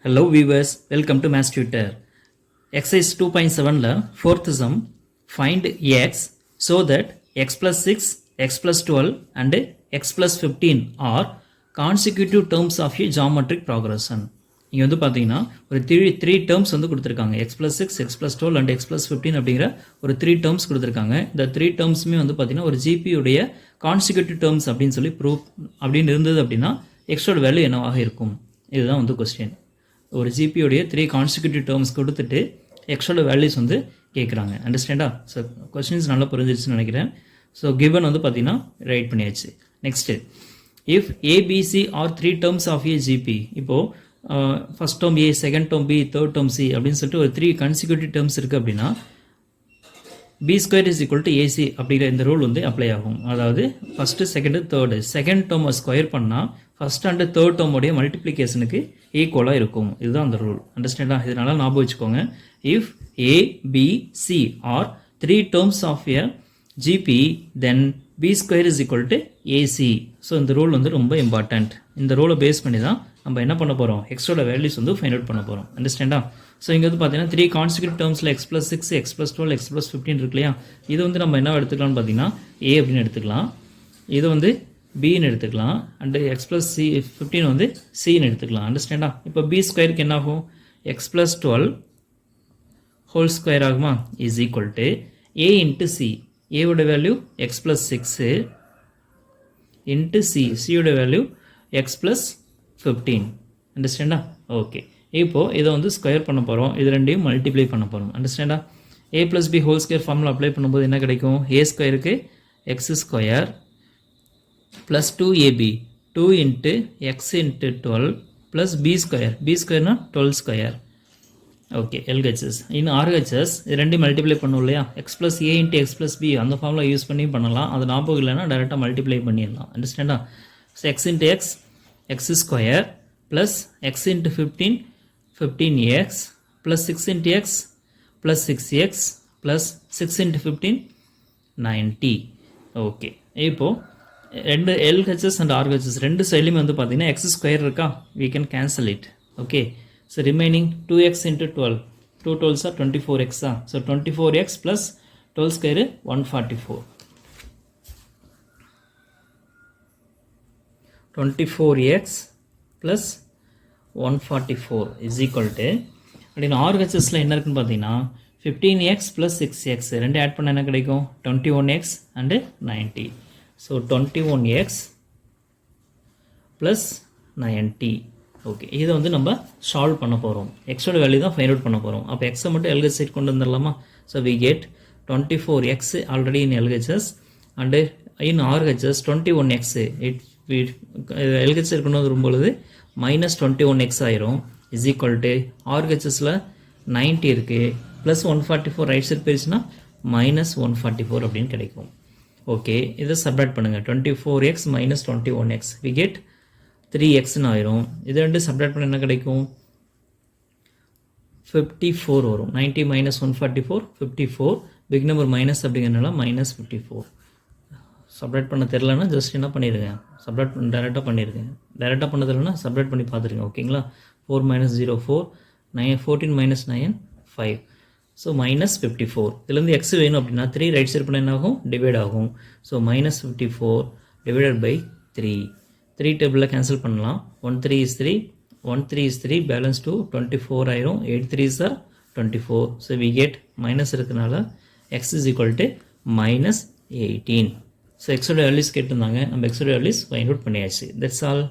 Hello viewers, welcome to Maths Tutor. Exercise 2.7 fourth sum, find x so that x plus 6, x plus 12 and x plus 15 are consecutive terms of a geometric progression. இங்கே வந்து பார்த்தீங்கன்னா ஒரு three terms வந்து கொடுத்துருக்காங்க x plus 6, x plus 12 and x plus 15 அப்படிங்கிற ஒரு three terms கொடுத்துருக்காங்க. இந்த த்ரீ டேர்ம்ஸுமே வந்து பார்த்தீங்கன்னா ஒரு ஜிபியுடைய கான்சிக்யூட்டிவ் டேர்ம்ஸ் அப்படின்னு சொல்லி ப்ரூவ் அப்படின்னு இருந்தது அப்படின்னா எக்ஸோட வேல்யூ என்னவாக இருக்கும், இதுதான் வந்து கொஸ்டின். ஒரு ஜிபியோடைய த்ரீ கான்சிக்யூட்டிவ் டேர்ம்ஸ் கொடுத்துட்டு எக்ஸோட வேல்யூஸ் வந்து கேட்குறாங்க. அண்டர்ஸ்டாண்டா? ஸோ கொஸ்டின்ஸ் நல்லா புரிஞ்சிருச்சுன்னு நினைக்கிறேன். ஸோ கிவன் வந்து பார்த்தீங்கன்னா ரைட் பண்ணியாச்சு. Next, if ABC are three terms of a GP, இப்போது first term A, second term B, third term C அப்படின்னு சொல்லிட்டு ஒரு த்ரீ கான்சிக்யூட்டிவ் டேர்ம்ஸ் இருக்குது அப்படின்னா B square is equal to AC அப்படிங்கிற இந்த ரூல் வந்து அப்ளை ஆகும். அதாவது ஃபஸ்ட்டு செகண்டு தேர்டு, செகண்ட் டேர்மை ஸ்கொயர் பண்ணால் ஃபஸ்ட் அண்டு தேர்ட் டேர்முடைய மல்டிப்ளிகேஷனுக்கு ஈக்குவலாக இருக்கும். இதுதான் அந்த ரூல். அண்டர்ஸ்டாண்டா? இதனால் ஞாபகம் வச்சுக்கோங்க. If A B C R three terms of a GP then B square is equal to AC. So இந்த ரூல் வந்து ரொம்ப இம்பார்ட்டண்ட். இந்த ரூலை பேஸ் பண்ணி தான் நம்ம என்ன பண்ண போகிறோம், எக்ஸோட வேல்யூஸ் வந்து ஃபைண்ட் அவுட் பண்ண போகிறோம். அண்டர்ஸ்டாண்டா? ஸோ இங்கே வந்து பார்த்தீங்கன்னா த்ரீ கான்சிக்யூட்டிவ் டேர்ம்ஸில் x plus 6, x plus 12, x plus 15 இருக்கு இல்லையா? இது வந்து நம்ம என்ன எடுத்துக்கலாம்னு பார்த்தீங்கன்னா ஏ அப்படின்னு எடுத்துக்கலாம், இது வந்து பின்னு எடுத்துக்கலாம், அண்டு எக்ஸ் ப்ளஸ் 15 வந்து சின்னு எடுத்துக்கலாம். அண்டர்ஸ்டாண்டா? இப்போ பி ஸ்கொயருக்கு என்ன ஆகும், எக்ஸ் ப்ளஸ் 12 ஹோல் ஸ்கொயர் ஆகுமா, is equal to A into C. ஏவோட value x plus 6 into C, சியோட வேல்யூ எக்ஸ் ப்ளஸ் 15. அண்டர்ஸ்டாண்டா? ஓகே. இப்போது இதை வந்து ஸ்கொயர் பண்ண போகிறோம், இது ரெண்டையும் மல்டிப்ளை பண்ண போகிறோம். அண்டர்ஸ்டாண்டா? A plus B whole square formula apply பண்ணும்போது என்ன கிடைக்கும், ஏ ஸ்கொயருக்கு x square plus 2ab 2 into x into 12 plus B square, B ஸ்கொயர்னா 12 ஸ்கொயர். Okay, LHS. இன்னும் ஆர்ஹெச்எஸ் இது ரெண்டையும் மல்டிப்ளை பண்ணும் இல்லையா, x plus A into x plus B அந்த ஃபார்முலா யூஸ் பண்ணி பண்ணலாம். அது ஞாபகம் இல்லைன்னா டேரெக்டாக மல்டிப்ளை பண்ணிடலாம். அண்டர்ஸ்டாண்டா? So x into x x square plus x into 15 15x plus 6 into x plus 6x plus 6 into 15 90. Okay, இப்போது ரெண்டு எல்ஹெச்எஸ் அண்ட் ஆர்ஹெச்எஸ் ரெண்டு சைட்லையுமே வந்து பார்த்தீங்கன்னா எக்ஸ் ஸ்கொயர் இருக்கா, we can cancel it. Okay, so remaining 2x into 12, 2 12s are 24x தான். So 24x plus 12 square 144, 24x plus 144 is equal to அப்படின்னு ஆர்ஹெச்எஸில் என்ன இருக்குன்னு பார்த்தீங்கன்னா 15x ப்ளஸ் 6x ரெண்டு ஆட் பண்ண என்ன கிடைக்கும், 21x and 90. So 21x plus 90. Okay, இதை வந்து நம்ம சால்வ் பண்ண போகிறோம். எக்ஸோட வேல்யூ தான் ஃபைண்ட் அவுட் பண்ண போகிறோம். அப்போ எக்ஸை மட்டும் எல்ஹெச் சைட் கொண்டு வந்துடலாமா? So we get 24x already in LHS and in RHS 21x LH side கொண்டு வரும்பொழுது மைனஸ் 21x ஆயிரும். இஸ் ஈக்குவல் டு ஆர்ஹெச்எஸில் 90 இருக்குது ப்ளஸ் 144 ரைட் சைட் போயிடுச்சுன்னா மைனஸ் 144 அப்படின்னு கிடைக்கும். ஓகே, இதை சப்ராக்ட் பண்ணுங்கள். 24x minus 21x we get 3xன்னு ஆயிரும். இதை ரெண்டு சப்ராக்ட் பண்ண என்ன கிடைக்கும், 54 வரும். 90 மைனஸ் 144 54, பிக் நம்பர் மைனஸ் அப்படிங்கிறனால மைனஸ் 54. சப்ராக்ட் பண்ண தெரிலனா ஜஸ்ட் என்ன பண்ணிடுங்க, சப்ராக்ட் டேரெக்டாக பண்ணிடுங்க. டேரெக்டாக பண்ண தெரிலனா சப்ராக்ட் பண்ணி பார்த்துருங்க. ஓகேங்களா? 4 மைனஸ் 0 4, 9 14 மைனஸ் 9 5. So minus 54. இதுலேருந்து எக்ஸ் வேணும் அப்படின்னா 3 ரைட் சைட் பண்ண என்ன ஆகும், டிவைட் ஆகும். So minus 54 divided by 3. 3 டேபிளில் கேன்சல் பண்ணலாம். 1 3 is 3, 1 3 is 3, பேலன்ஸ் 2 24 ஆயிரும். 8 3s are 24. So we get minus இருக்கிறதுனால x is equal to minus 18. So எக்ஸோட வேல்யூஸ் கேட்டிருந்தாங்க, நம்ம எக்ஸோட வேல்யூஸ் ஃபைண்ட் அவுட் பண்ணியாச்சு. That's all.